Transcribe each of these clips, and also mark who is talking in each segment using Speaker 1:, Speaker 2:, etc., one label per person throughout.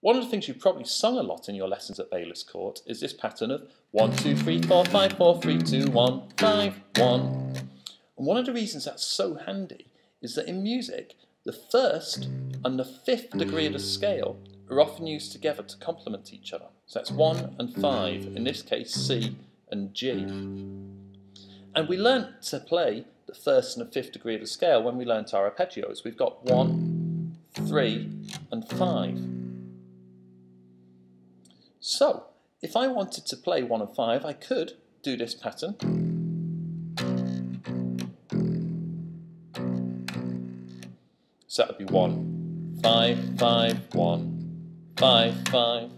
Speaker 1: One of the things you've probably sung a lot in your lessons at Baylis Court is this pattern of 1, 2, 3, 4, 5, 4, 3, 2, 1, 5, 1. And one of the reasons that's so handy is that in music, the first and the fifth degree of the scale are often used together to complement each other. So that's 1 and 5, in this case C and G. And we learnt to play the first and the fifth degree of the scale when we learnt our arpeggios. We've got 1, 3 and 5. So, if I wanted to play 1 and 5, I could do this pattern. So that would be 1, 5, 5, 1, 5, 5.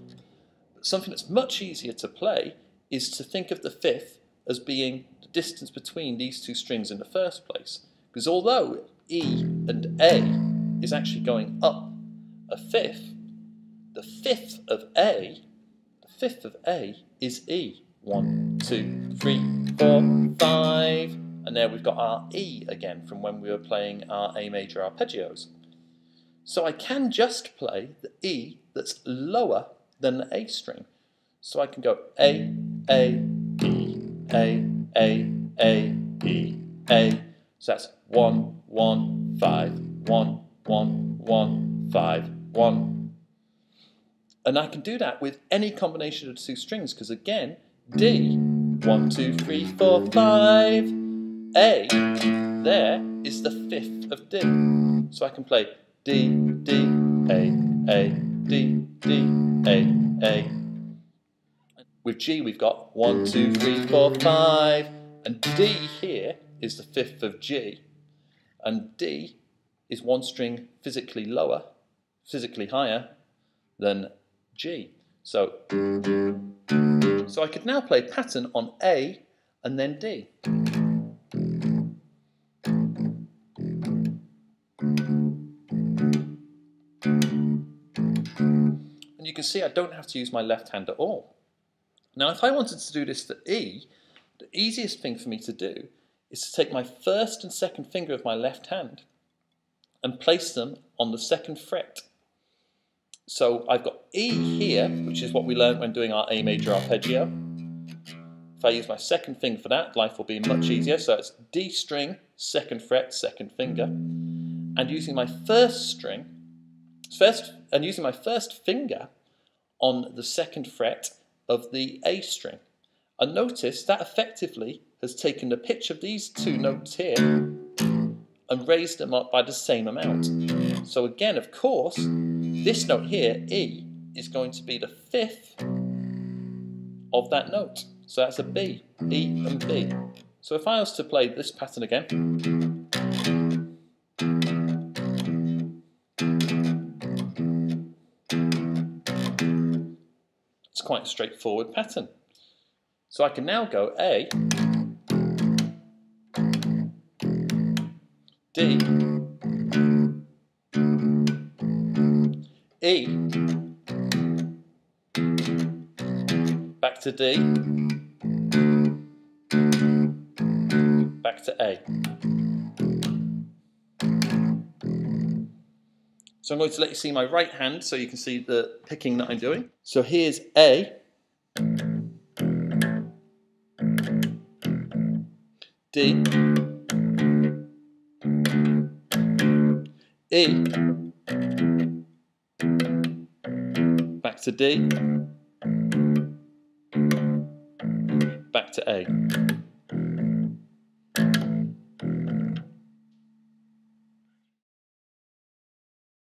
Speaker 1: But something that's much easier to play is to think of the fifth as being the distance between these two strings in the first place. Because although E and A is actually going up a fifth, the fifth of A is E. 1, 2, 3, 4, 5. And there we've got our E again from when we were playing our A major arpeggios. So I can just play the E that's lower than the A string. So I can go A, E, A, E, A. So that's 1, 1, 5, 1, 1, 1, 5, 1. And I can do that with any combination of the two strings, because again, D, 1, 2, 3, 4, 5, A, there is the fifth of D. So I can play D, D, A, D, A. With G we've got 1, 2, 3, 4, 5, and D here is the fifth of G, and D is one string physically higher than G. So I could now play pattern on A and then D. And you can see I don't have to use my left hand at all. Now if I wanted to do this for E, the easiest thing for me to do is to take my first and second finger of my left hand and place them on the second fret. So I've got E here, which is what we learned when doing our A major arpeggio. If I use my second finger for that, life will be much easier. So it's D string, second fret, second finger. And using my first finger on the second fret of the A string. And notice that effectively has taken the pitch of these two notes here and raised them up by the same amount. So again, of course, this note here, E, is going to be the fifth of that note. So that's a B, E and B. So if I was to play this pattern again, it's quite a straightforward pattern. So I can now go A, D, E, back to D, back to A. So I'm going to let you see my right hand so you can see the picking that I'm doing. So here's A, D, E, back to D, back to A.